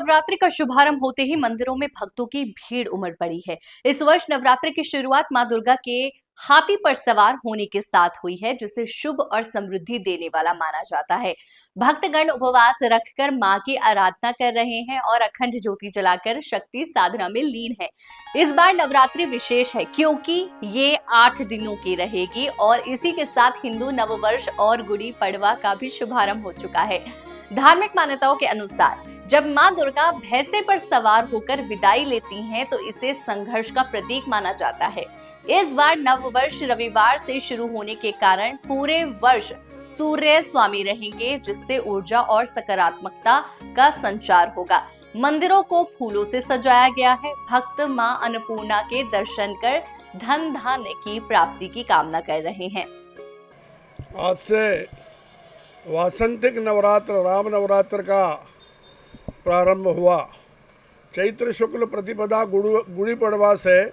नवरात्रि का शुभारंभ होते ही मंदिरों में भक्तों की भीड़ उमड़ पड़ी है। इस वर्ष नवरात्रि की शुरुआत मां दुर्गा के हाथी पर सवार होने के साथ हुई है, जिसे शुभ और समृद्धि देने वाला माना जाता है। भक्तगण उपवास रखकर मां की आराधना कर रहे हैं और अखंड ज्योति जलाकर शक्ति साधना में लीन है। इस बार नवरात्रि विशेष है क्योंकि ये 8 दिनों की रहेगी और इसी के साथ हिंदू नववर्ष और गुड़ी पड़वा का भी शुभारंभ हो चुका है। धार्मिक मान्यताओं के अनुसार जब मां दुर्गा भैंसे पर सवार होकर विदाई लेती हैं तो इसे संघर्ष का प्रतीक माना जाता है। इस बार नववर्ष रविवार से शुरू होने के कारण पूरे वर्ष सूर्य स्वामी रहेंगे, जिससे ऊर्जा और सकारात्मकता का संचार होगा। मंदिरों को फूलों से सजाया गया है। भक्त मां अन्नपूर्णा के दर्शन कर धन धान्य की प्राप्ति की कामना कर रहे हैं। आज से वासंतिक नवरात्र राम नवरात्र का प्रारंभ हुआ। चैत्र शुक्ल प्रतिपदा गुड़ी पड़वा से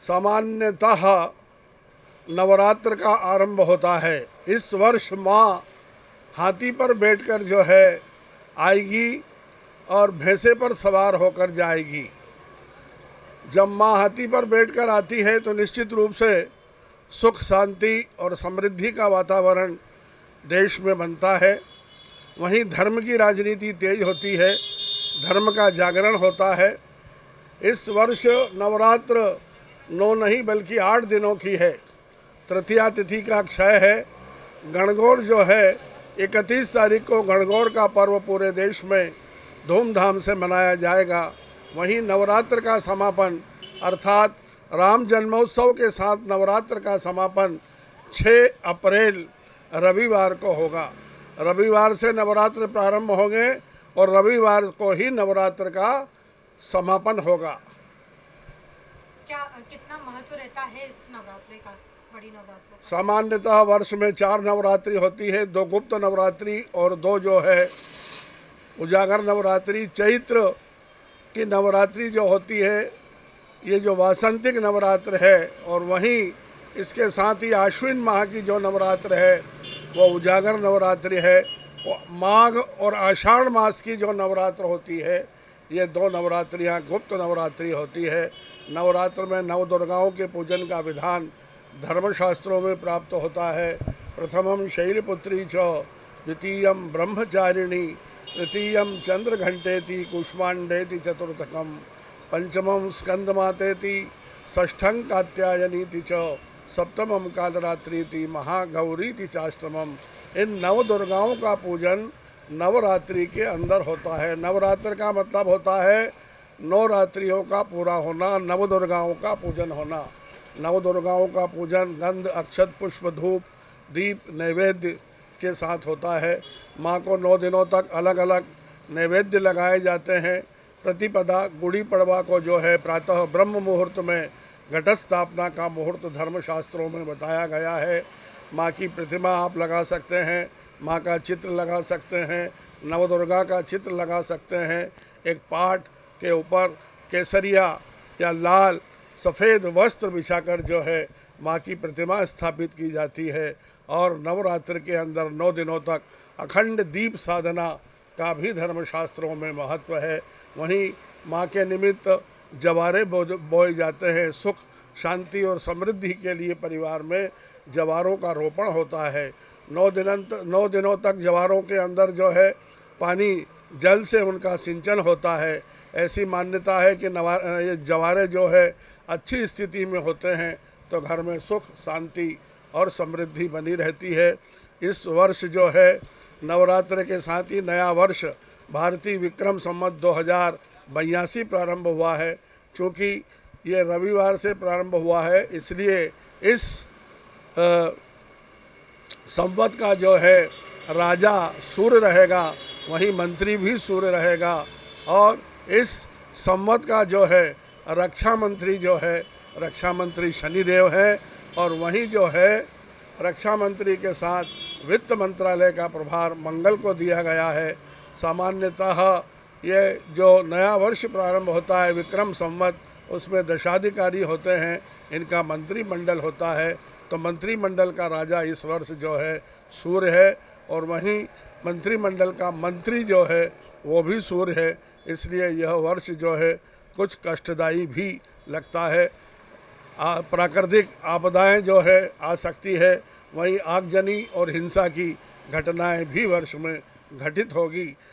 सामान्यतः नवरात्र का आरंभ होता है। इस वर्ष माँ हाथी पर बैठकर जो है आएगी और भैंसे पर सवार होकर जाएगी। जब माँ हाथी पर बैठकर आती है तो निश्चित रूप से सुख शांति और समृद्धि का वातावरण देश में बनता है। वहीं धर्म की राजनीति तेज होती है, धर्म का जागरण होता है। इस वर्ष नवरात्र 9 नहीं बल्कि 8 दिनों की है। तृतीया तिथि का क्षय है। गणगौर जो है 31 तारीख को गणगौर का पर्व पूरे देश में धूमधाम से मनाया जाएगा। वहीं नवरात्र का समापन अर्थात राम जन्मोत्सव के साथ नवरात्र का समापन 6 अप्रैल रविवार को होगा। रविवार से नवरात्र प्रारंभ होंगे और रविवार को ही नवरात्र का समापन होगा। क्या कितना महत्व रहता है इस नवरात्रि का, बड़ी नवरात्रि का? सामान्यतः वर्ष में 4 नवरात्रि होती है, 2 गुप्त नवरात्रि और 2 जो है उजागर नवरात्रि। चैत्र की नवरात्रि जो होती है ये जो वासंतिक नवरात्र है, और वहीं इसके साथ ही आश्विन माह की जो नवरात्र है वो उजागर नवरात्रि है। माघ और आषाढ़ मास की जो नवरात्र होती है ये 2 नवरात्रियाँ गुप्त नवरात्रि होती है। नवरात्र में नव दुर्गाओं के पूजन का विधान धर्मशास्त्रों में प्राप्त होता है। प्रथमम शैलपुत्री च, द्वितीयम ब्रह्मचारिणी, तृतीयम चंद्रघंटेति कुष्मांडेति चतुर्थकम, पंचमम स्कंदमातेति, षष्ठं कात्यायनीति च, सप्तमम कालरात्रीति, महागौरीति चाष्टमम। इन नव दुर्गाओं का पूजन नवरात्रि के अंदर होता है। नवरात्र का मतलब होता है 9 रात्रियों का पूरा होना, नव दुर्गाओं का पूजन होना। नव दुर्गाओं का पूजन गंध अक्षत पुष्प धूप दीप नैवेद्य के साथ होता है। माँ को 9 दिनों तक अलग अलग नैवेद्य लगाए जाते हैं। प्रतिपदा गुड़ी पड़वा को जो है प्रातः ब्रह्म मुहूर्त में घट स्थापना का मुहूर्त धर्मशास्त्रों में बताया गया है। माँ की प्रतिमा आप लगा सकते हैं, माँ का चित्र लगा सकते हैं, नवदुर्गा का चित्र लगा सकते हैं। एक पाट के ऊपर केसरिया या लाल सफ़ेद वस्त्र बिछाकर जो है माँ की प्रतिमा स्थापित की जाती है। और नवरात्र के अंदर 9 दिनों तक अखंड दीप साधना का भी धर्मशास्त्रों में महत्व है। वहीं माँ के निमित्त जवारे बोए जाते हैं। सुख शांति और समृद्धि के लिए परिवार में जवारों का रोपण होता है। 9 दिनों तक जवारों के अंदर जो है पानी जल से उनका सिंचन होता है। ऐसी मान्यता है कि ये जवारे जो है अच्छी स्थिति में होते हैं तो घर में सुख शांति और समृद्धि बनी रहती है। इस वर्ष जो है नवरात्र के साथ ही नया वर्ष भारतीय विक्रम संवत 2082 प्रारंभ हुआ है। चूँकि ये रविवार से प्रारंभ हुआ है इसलिए इस संवत का जो है राजा सूर्य रहेगा, वहीं मंत्री भी सूर्य रहेगा। और इस संवत का जो है रक्षा मंत्री जो है रक्षा मंत्री शनिदेव है, और वहीं जो है रक्षा मंत्री के साथ वित्त मंत्रालय का प्रभार मंगल को दिया गया है। सामान्यतः ये जो नया वर्ष प्रारंभ होता है विक्रम संवत, उसमें दशाधिकारी होते हैं, इनका मंत्रिमंडल होता है। तो मंत्रिमंडल का राजा इस वर्ष जो है सूर्य है, और वहीं मंत्रिमंडल का मंत्री जो है वो भी सूर्य है। इसलिए यह वर्ष जो है कुछ कष्टदायी भी लगता है। प्राकृतिक आपदाएं जो है आ सकती है, वहीं आगजनी और हिंसा की घटनाएं भी वर्ष में घटित होगी।